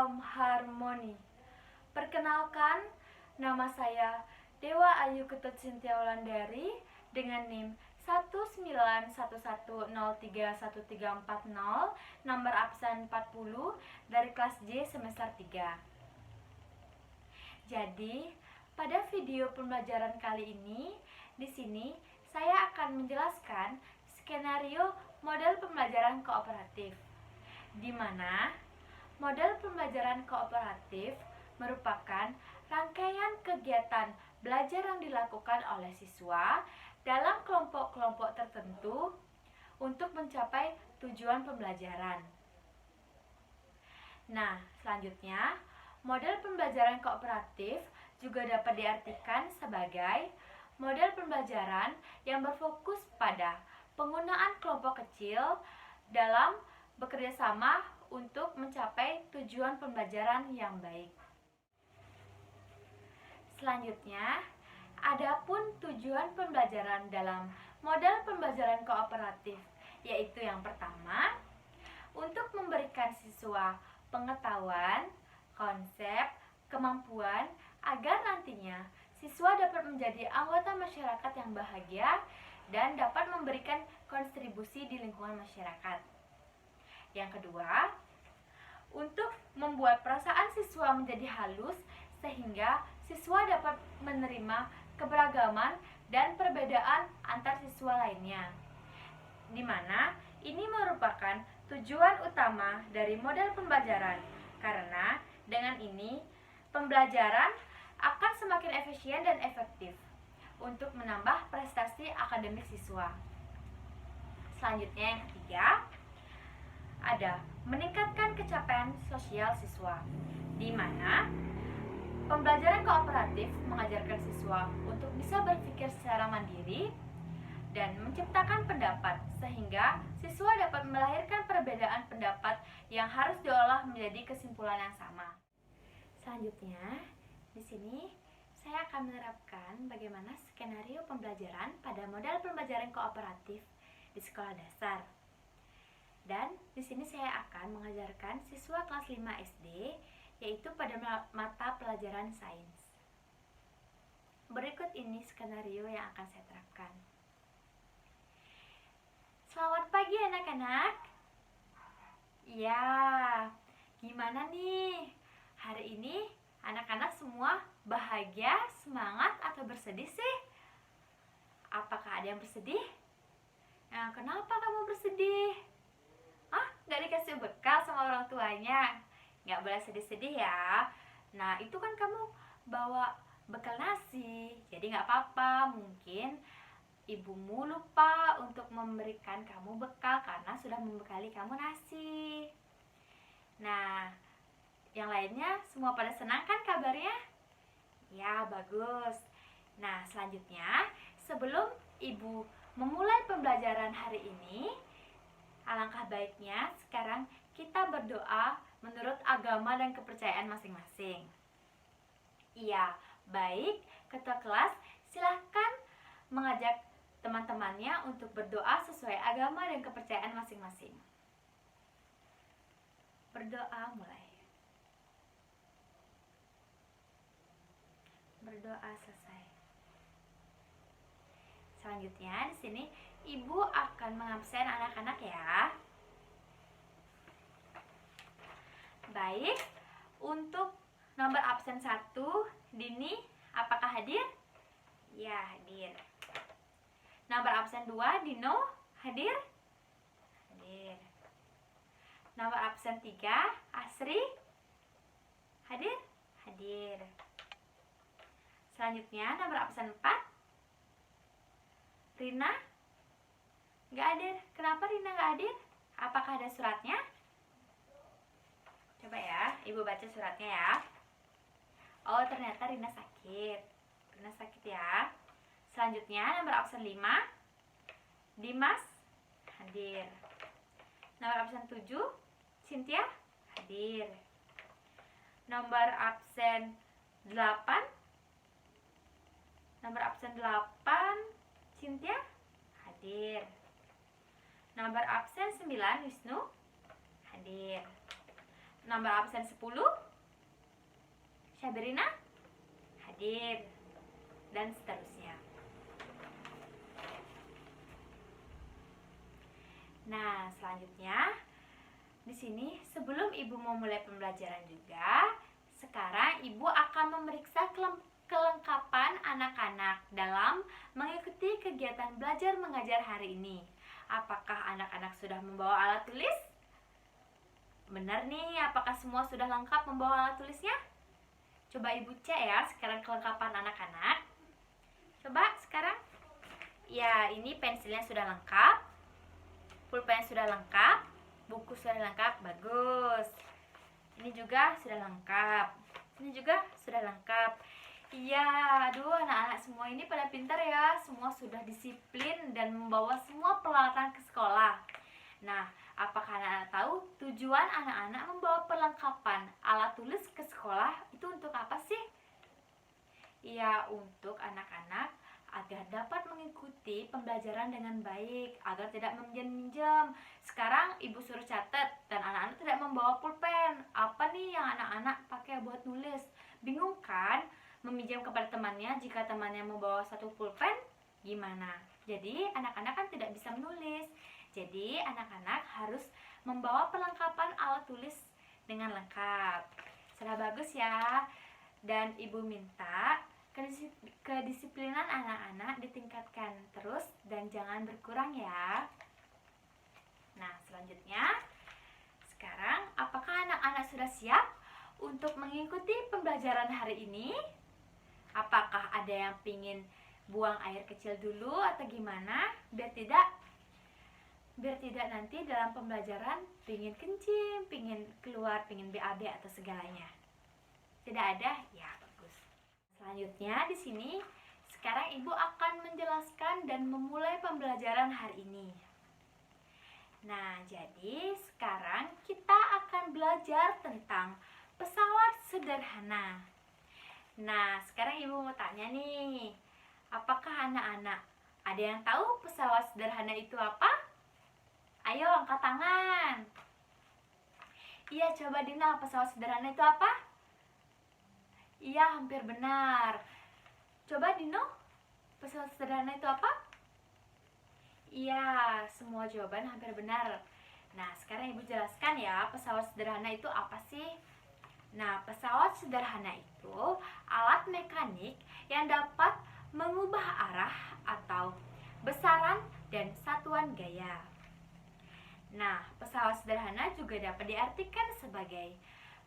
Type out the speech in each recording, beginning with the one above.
Salam Harmoni. Perkenalkan, nama saya Dewa Ayu Ketut Cynthia Wulandari dengan NIM 19110313440, nomor absen 40 dari kelas J semester 3. Jadi, pada video pembelajaran kali ini, di sini saya akan menjelaskan skenario model pembelajaran kooperatif, di mana model pembelajaran kooperatif merupakan rangkaian kegiatan belajar yang dilakukan oleh siswa dalam kelompok-kelompok tertentu untuk mencapai tujuan pembelajaran. Nah, selanjutnya, model pembelajaran kooperatif juga dapat diartikan sebagai model pembelajaran yang berfokus pada penggunaan kelompok kecil dalam bekerja sama untuk mencapai tujuan pembelajaran yang baik. Selanjutnya, adapun tujuan pembelajaran dalam model pembelajaran kooperatif, yaitu yang pertama, untuk memberikan siswa pengetahuan, konsep, kemampuan agar nantinya siswa dapat menjadi anggota masyarakat yang bahagia dan dapat memberikan kontribusi di lingkungan masyarakat. Yang kedua, untuk membuat perasaan siswa menjadi halus sehingga siswa dapat menerima keberagaman dan perbedaan antar siswa lainnya, di mana ini merupakan tujuan utama dari model pembelajaran, karena dengan ini pembelajaran akan semakin efisien dan efektif untuk menambah prestasi akademik siswa. Selanjutnya, yang ketiga, ada meningkatkan capaian sosial siswa, di mana pembelajaran kooperatif mengajarkan siswa untuk bisa berpikir secara mandiri dan menciptakan pendapat, sehingga siswa dapat melahirkan perbedaan pendapat yang harus diolah menjadi kesimpulan yang sama. Selanjutnya, di sini saya akan menerapkan bagaimana skenario pembelajaran pada model pembelajaran kooperatif di sekolah dasar. Dan di sini saya akan mengajarkan siswa kelas 5 SD, yaitu pada mata pelajaran sains. Berikut ini skenario yang akan saya terapkan. Selamat pagi anak-anak. Ya, gimana nih? Hari ini anak-anak semua bahagia, semangat, atau bersedih sih? Apakah ada yang bersedih? Nah, kenapa kamu bersedih? Gak dikasih bekal sama orang tuanya? Gak boleh sedih-sedih ya. Nah, itu kan kamu bawa bekal nasi, jadi gak apa-apa. Mungkin ibumu lupa untuk memberikan kamu bekal karena sudah membekali kamu nasi. Nah, yang lainnya semua pada senang kan kabarnya? Ya, bagus. Nah, selanjutnya, sebelum ibu memulai pembelajaran hari ini, alangkah baiknya sekarang kita berdoa menurut agama dan kepercayaan masing-masing. Iya, baik. Ketua kelas silahkan mengajak teman-temannya untuk berdoa sesuai agama dan kepercayaan masing-masing. Berdoa mulai. Berdoa selesai. Selanjutnya di sini ibu akan mengabsen anak-anak ya. Baik, untuk nomor absen 1, Dini, apakah hadir? Ya, hadir. Nomor absen 2, Dino, hadir? Hadir. Nomor absen 3, Asri, hadir? Hadir. Selanjutnya nomor absen 4, Rina, nggak hadir. Kenapa Rina nggak hadir? Apakah ada suratnya? Coba ya, ibu baca suratnya ya. Oh, ternyata Rina sakit. Rina sakit ya. Selanjutnya nomor absen 5, Dimas, hadir. Nomor absen 7, Cynthia, hadir. Nomor absen 8, Cynthia, hadir. Nomor absen 9, Wisnu, hadir. nomor absen 10, Syabrina hadir, dan seterusnya. Nah, selanjutnya di sini sebelum Ibu memulai pembelajaran juga, sekarang Ibu akan memeriksa kelengkapan anak-anak dalam mengikuti kegiatan belajar mengajar hari ini. Apakah anak-anak sudah membawa alat tulis? Benar nih, apakah semua sudah lengkap membawa alat tulisnya? Coba Ibu cek ya sekarang kelengkapan anak-anak. Coba sekarang. Ya, ini pensilnya sudah lengkap, pulpen sudah lengkap, buku sudah lengkap, bagus. Ini juga sudah lengkap. Ini juga sudah lengkap. Iya, aduh anak-anak semua ini pada pintar ya. Semua sudah disiplin dan membawa semua peralatan ke sekolah. Nah, apakah anak-anak tahu tujuan anak-anak membawa perlengkapan alat tulis ke sekolah itu untuk apa sih? Iya, untuk anak-anak agar dapat mengikuti pembelajaran dengan baik, agar tidak meminjam-minjam. Sekarang Ibu suruh catat dan anak-anak tidak membawa pulpen. Apa nih yang anak-anak pakai buat nulis? Bingung kan? Meminjam kepada temannya jika temannya membawa satu pulpen? Gimana? Jadi anak-anak kan tidak bisa menulis. Jadi anak-anak harus membawa perlengkapan alat tulis dengan lengkap. Sudah bagus ya. Dan Ibu minta kedisiplinan anak-anak ditingkatkan terus dan jangan berkurang ya. Nah, selanjutnya sekarang apakah anak-anak sudah siap untuk mengikuti pembelajaran hari ini? Apakah ada yang pingin buang air kecil dulu atau gimana? Biar tidak nanti dalam pembelajaran pingin kencing, pingin keluar, pingin BAB atau segalanya. Tidak ada? Ya, bagus. Selanjutnya di sini sekarang Ibu akan menjelaskan dan memulai pembelajaran hari ini. Nah, jadi sekarang kita akan belajar tentang pesawat sederhana. Nah, sekarang Ibu mau tanya nih, apakah anak-anak ada yang tahu pesawat sederhana itu apa? Ayo angkat tangan. Iya, coba Dina, pesawat sederhana itu apa? Iya, hampir benar. Coba Dino, pesawat sederhana itu apa? Iya, semua jawaban hampir benar. Nah, sekarang Ibu jelaskan ya, pesawat sederhana itu apa sih? Nah, pesawat sederhana itu alat mekanik yang dapat mengubah arah atau besaran dan satuan gaya. Nah, pesawat sederhana juga dapat diartikan sebagai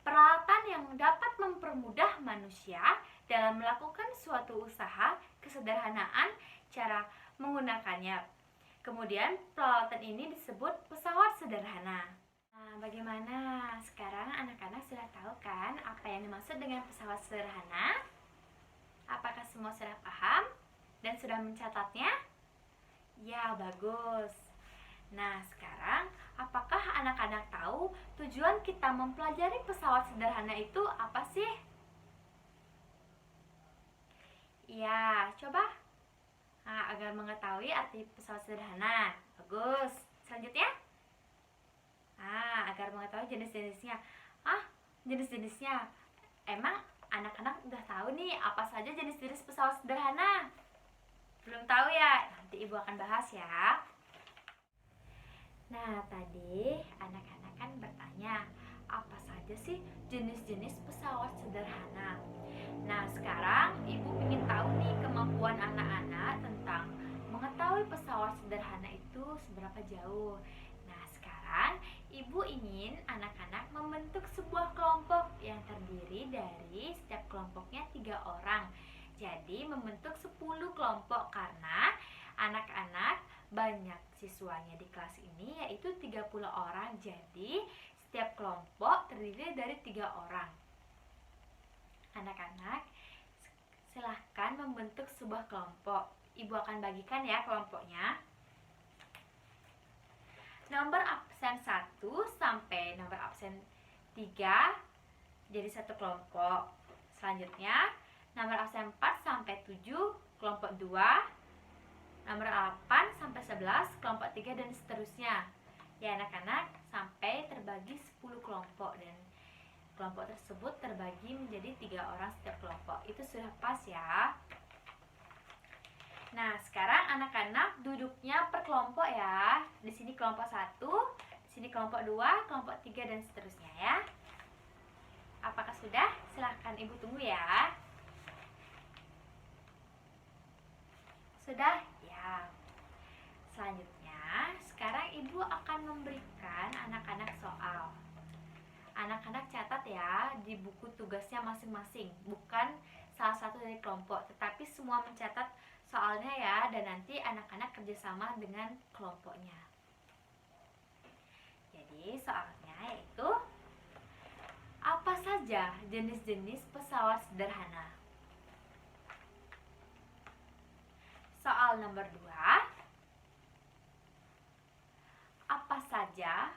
peralatan yang dapat mempermudah manusia dalam melakukan suatu usaha kesederhanaan cara menggunakannya. Kemudian peralatan ini disebut pesawat sederhana. Nah, bagaimana? Sekarang anak-anak sudah tahu kan apa yang dimaksud dengan pesawat sederhana? Apakah semua sudah paham dan sudah mencatatnya? Ya, bagus. Nah, sekarang apakah anak-anak tahu tujuan kita mempelajari pesawat sederhana itu apa sih? Iya, coba. Nah, agar mengetahui arti pesawat sederhana. Bagus. Selanjutnya? Nah, agar mengetahui jenis-jenisnya. Jenis-jenisnya. Emang anak-anak udah tahu nih apa saja jenis-jenis pesawat sederhana? Belum tahu ya? Nanti Ibu akan bahas ya. Nah, tadi anak-anak kan bertanya, apa saja sih jenis-jenis pesawat sederhana? Nah, sekarang Ibu ingin tahu nih kemampuan anak-anak tentang mengetahui pesawat sederhana itu seberapa jauh. Nah, sekarang Ibu ingin anak-anak membentuk sebuah kelompok yang terdiri dari setiap kelompoknya 3 orang. Jadi, membentuk 10 kelompok karena anak-anak banyak siswanya di kelas ini yaitu 30 orang. Jadi setiap kelompok terdiri dari 3 orang. Anak-anak silahkan membentuk sebuah kelompok. Ibu akan bagikan ya kelompoknya. Nomor absen 1 sampai nomor absen 3 jadi satu kelompok. Selanjutnya nomor absen 4 sampai 7 kelompok 2, nomor 8 sampai 11 kelompok 3 dan seterusnya. Ya anak-anak, sampai terbagi 10 kelompok dan Kelompok tersebut terbagi menjadi 3 orang setiap kelompok. Itu sudah pas ya. Nah, sekarang anak-anak duduknya per kelompok ya. Di sini kelompok 1, di sini kelompok 2, kelompok 3 dan seterusnya ya. Apakah sudah? Silahkan Ibu tunggu ya. Sudah? Ya. Selanjutnya, sekarang Ibu akan memberikan anak-anak soal. Anak-anak catat ya di buku tugasnya masing-masing. Bukan salah satu dari kelompok, tetapi semua mencatat soalnya ya. Dan nanti anak-anak kerjasama dengan kelompoknya. Jadi soalnya yaitu, apa saja jenis-jenis pesawat sederhana? Soal nomor 2. Apa saja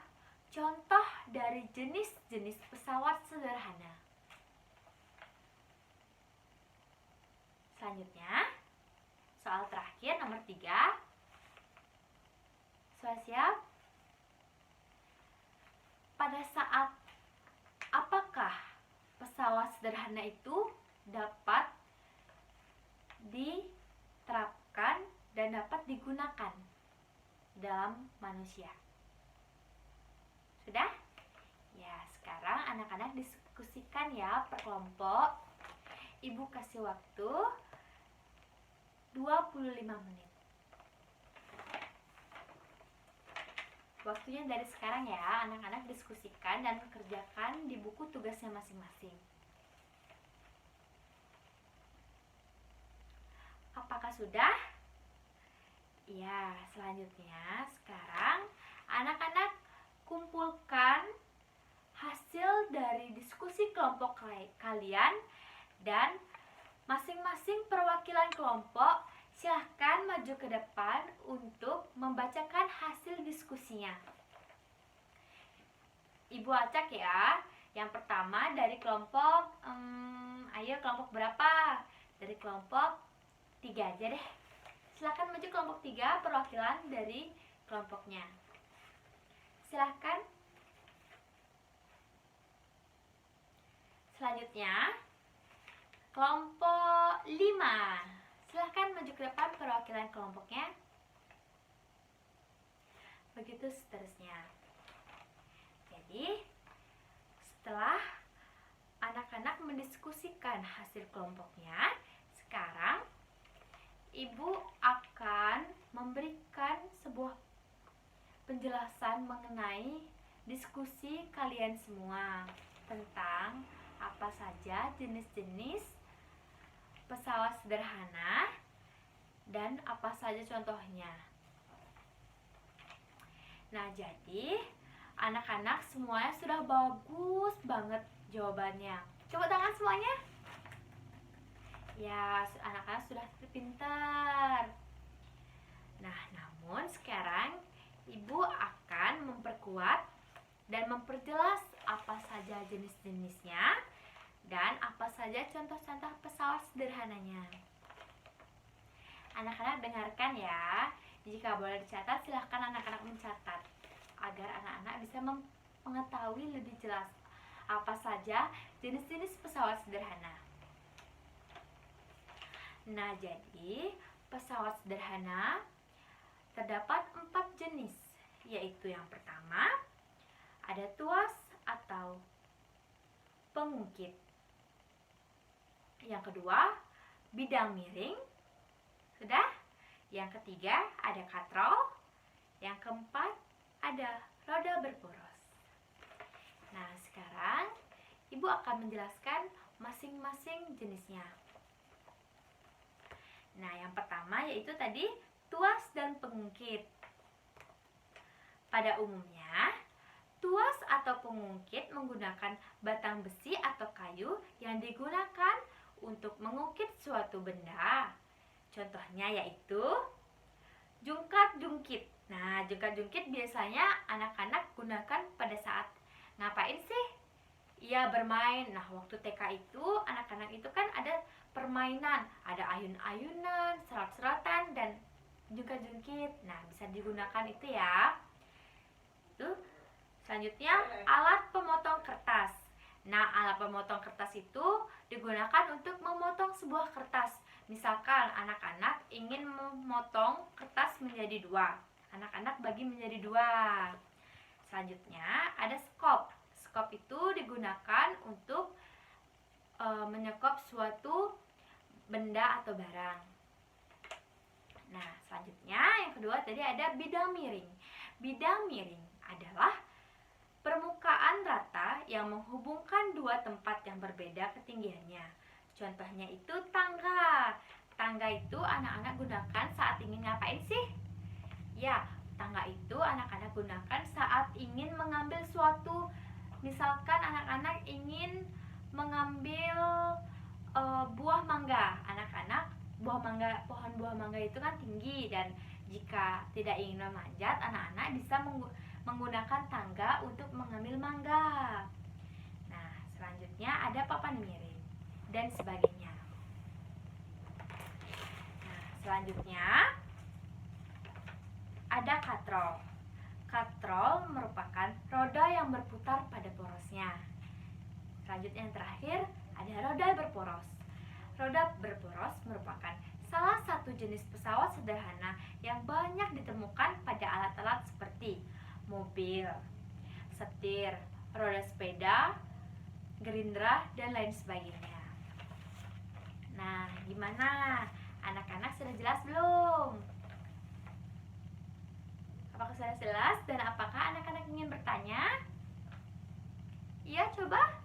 contoh dari jenis-jenis pesawat sederhana? Selanjutnya, soal terakhir nomor 3. Sudah siap? Pada saat apakah pesawat sederhana itu dapat diterapkan dan dapat digunakan dalam manusia? Sudah? Ya, sekarang anak-anak diskusikan ya per kelompok. Ibu kasih waktu 25 menit. Waktunya dari sekarang ya, anak-anak diskusikan dan kerjakan di buku tugasnya masing-masing. Apakah sudah? Ya, selanjutnya sekarang anak-anak kumpulkan hasil dari diskusi kelompok kalian dan masing-masing perwakilan kelompok silahkan maju ke depan untuk membacakan hasil diskusinya. Ibu acak ya. Yang pertama dari kelompok, ayo kelompok berapa? Dari kelompok 3 aja deh. Silahkan maju kelompok 3 perwakilan dari kelompoknya. Silahkan. Selanjutnya, kelompok 5. Silahkan maju ke depan perwakilan kelompoknya. Begitu seterusnya. Jadi, setelah anak-anak mendiskusikan hasil kelompoknya, sekarang Ibu akan memberikan sebuah penjelasan mengenai diskusi kalian semua tentang apa saja jenis-jenis pesawat sederhana dan apa saja contohnya. Nah, jadi anak-anak semuanya sudah bagus banget jawabannya. Coba tangan semuanya. Ya, anak-anak sudah pintar. Nah, namun sekarang Ibu akan memperkuat dan memperjelas apa saja jenis-jenisnya dan apa saja contoh-contoh pesawat sederhananya. Anak-anak dengarkan ya. Jika boleh dicatat, silahkan anak-anak mencatat agar anak-anak bisa mengetahui lebih jelas apa saja jenis-jenis pesawat sederhana. Nah, jadi pesawat sederhana terdapat 4 jenis, yaitu yang pertama ada tuas atau pengungkit. Yang kedua, bidang miring. Sudah? Yang ketiga, ada katrol. Yang keempat, ada roda berporos. Nah, sekarang Ibu akan menjelaskan masing-masing jenisnya. Nah, yang pertama yaitu tadi tuas dan pengungkit. Pada umumnya, tuas atau pengungkit menggunakan batang besi atau kayu yang digunakan untuk mengungkit suatu benda. Contohnya yaitu jungkat-jungkit. Nah, jungkat-jungkit biasanya anak-anak gunakan pada saat ngapain sih? Iya, bermain. Nah, waktu TK itu anak-anak itu kan ada permainan, ada ayun-ayunan, serat-seratan, dan jungkat-jungkit. Nah, bisa digunakan itu ya. Tuh. Selanjutnya, alat pemotong kertas. Nah, Alat pemotong kertas itu digunakan untuk memotong sebuah kertas. Misalkan anak-anak ingin memotong kertas menjadi dua. Anak-anak bagi menjadi dua. Selanjutnya ada skop. Skop itu digunakan untuk menyekop suatu benda atau barang. Nah, selanjutnya yang kedua tadi ada bidang miring. Bidang miring adalah permukaan rata yang menghubungkan dua tempat yang berbeda ketinggiannya. Contohnya itu tangga. Tangga itu anak-anak gunakan saat ingin ngapain sih? Ya, tangga itu anak-anak gunakan saat ingin mengambil suatu. Misalkan anak-anak ingin mengambil buah mangga. Anak-anak pohon buah mangga itu kan tinggi, dan jika tidak ingin memanjat, anak-anak bisa menggunakan tangga untuk mengambil mangga. Nah, selanjutnya ada papan miring dan sebagainya. Nah, selanjutnya ada katrol. Katrol merupakan roda yang berputar pada porosnya. Selanjutnya yang terakhir ada roda berporos. Roda berporos merupakan salah satu jenis pesawat sederhana yang banyak ditemukan pada alat-alat seperti mobil, setir, roda sepeda, gerindra, dan lain sebagainya. Nah, gimana? Anak-anak sudah jelas belum? Apakah sudah jelas dan apakah anak-anak ingin bertanya? Iya, coba.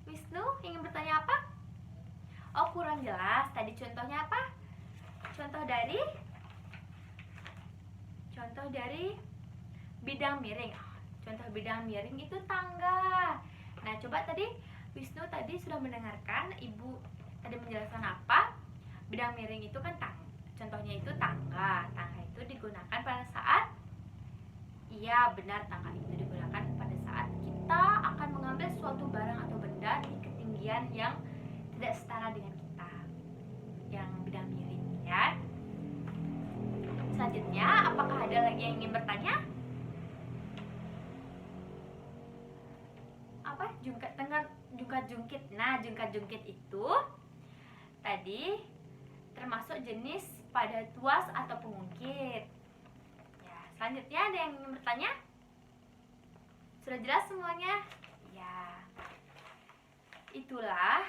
Wisnu ingin bertanya apa? Oh, kurang jelas. Tadi contohnya apa? Contoh dari bidang miring. Contoh bidang miring itu tangga. Nah, coba tadi Wisnu tadi sudah mendengarkan Ibu tadi menjelaskan apa? Bidang miring itu kan contohnya itu tangga. Tangga itu digunakan pada saat tangga itu digunakan pada saat kita akan mengambil suatu barang atau benda di ketinggian yang tidak setara dengan kita. Yang bidang miring, ya. Selanjutnya, apakah ada lagi yang ingin bertanya? Apa? Jungkat-jungkit. Nah, jungkat-jungkit itu tadi termasuk jenis pada tuas atau pengungkit. Ya, selanjutnya ada yang ingin bertanya? Sudah jelas semuanya? Ya. Itulah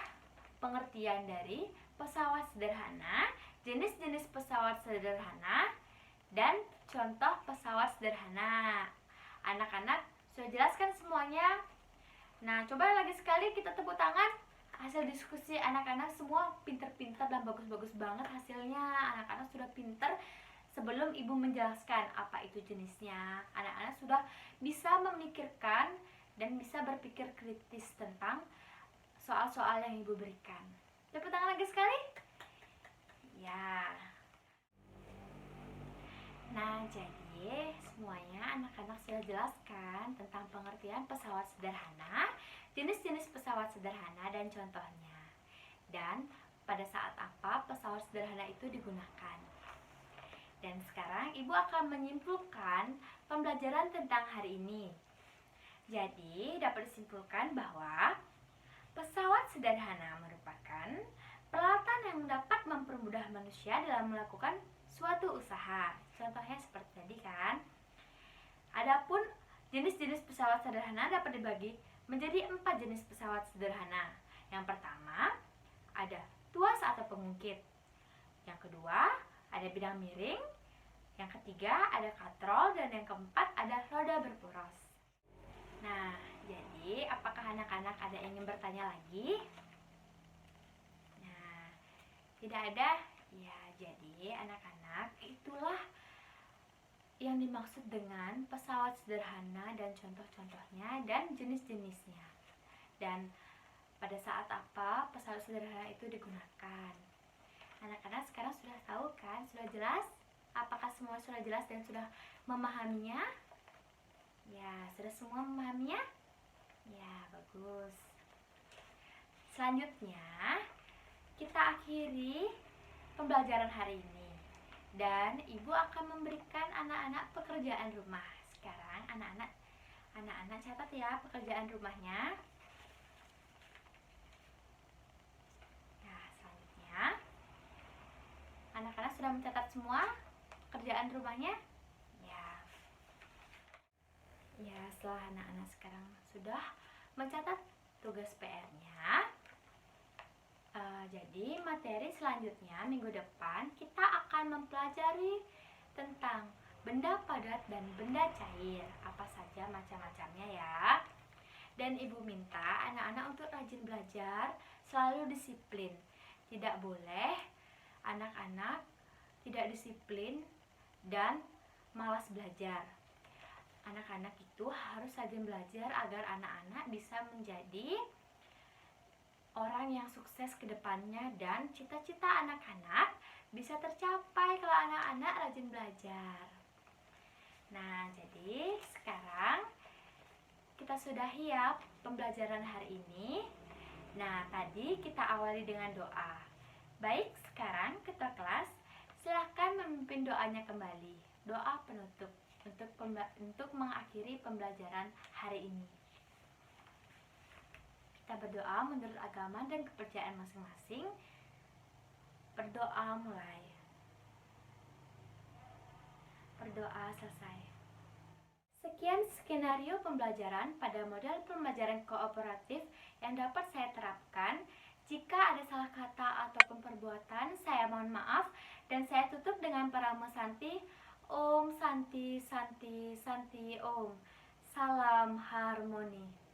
pengertian dari pesawat sederhana, jenis-jenis pesawat sederhana, dan contoh pesawat sederhana. Anak-anak sudah jelaskan semuanya? Nah, coba lagi sekali kita tepuk tangan. Hasil diskusi anak-anak semua pinter-pinter dan bagus-bagus banget hasilnya. Anak-anak sudah pinter sebelum Ibu menjelaskan apa itu jenisnya. Anak-anak sudah bisa memikirkan dan bisa berpikir kritis tentang soal-soal yang Ibu berikan. Tepuk tangan lagi sekali. Ya. Nah, jadi semuanya anak-anak sudah jelaskan tentang pengertian pesawat sederhana, jenis-jenis pesawat sederhana dan contohnya. Dan pada saat apa pesawat sederhana itu digunakan. Dan sekarang Ibu akan menyimpulkan pembelajaran tentang hari ini. Jadi, dapat disimpulkan bahwa pesawat sederhana merupakan peralatan yang dapat mempermudah manusia dalam melakukan suatu usaha. Contohnya seperti tadi kan. Adapun jenis-jenis pesawat sederhana dapat dibagi menjadi 4 jenis pesawat sederhana. Yang pertama, ada tuas atau pengungkit. Yang kedua, ada bidang miring. Yang ketiga, ada katrol. Dan yang keempat, ada roda berporos. Nah, jadi apakah anak-anak ada yang ingin bertanya lagi? Nah, tidak ada? Ya, jadi anak-anak, itulah yang dimaksud dengan pesawat sederhana dan contoh-contohnya dan jenis-jenisnya. Dan pada saat apa pesawat sederhana itu digunakan. Anak-anak sekarang sudah tahu kan? Sudah jelas? Apakah semua sudah jelas dan sudah memahaminya? Ya, sudah semua memahaminya? Ya, bagus. Selanjutnya, kita akhiri pembelajaran hari ini. Dan Ibu akan memberikan anak-anak pekerjaan rumah. Sekarang anak-anak catat ya pekerjaan rumahnya. mencatat semua kerjaan rumahnya? Ya. Ya, setelah anak-anak sekarang sudah mencatat tugas PR-nya, jadi materi selanjutnya minggu depan kita akan mempelajari tentang benda padat dan benda cair, apa saja macam-macamnya ya. Dan ibu minta anak-anak untuk rajin belajar, selalu disiplin. Tidak boleh anak-anak tidak disiplin dan malas belajar. Anak-anak itu harus rajin belajar agar anak-anak bisa menjadi orang yang sukses ke depannya dan cita-cita anak-anak bisa tercapai kalau anak-anak rajin belajar. Nah, jadi sekarang kita sudahi ya pembelajaran hari ini. Nah, tadi kita awali dengan doa. Baik, sekarang ketua kelas silahkan memimpin doanya kembali. Doa penutup untuk mengakhiri pembelajaran hari ini. Kita berdoa menurut agama dan kepercayaan masing-masing. Berdoa mulai. Berdoa selesai. Sekian skenario pembelajaran pada model pembelajaran kooperatif yang dapat saya terapkan. Jika ada salah kata ataupun perbuatan, saya mohon maaf dan saya tutup dengan parama Santi. Om Santi Santi Santi Om. Salam harmoni.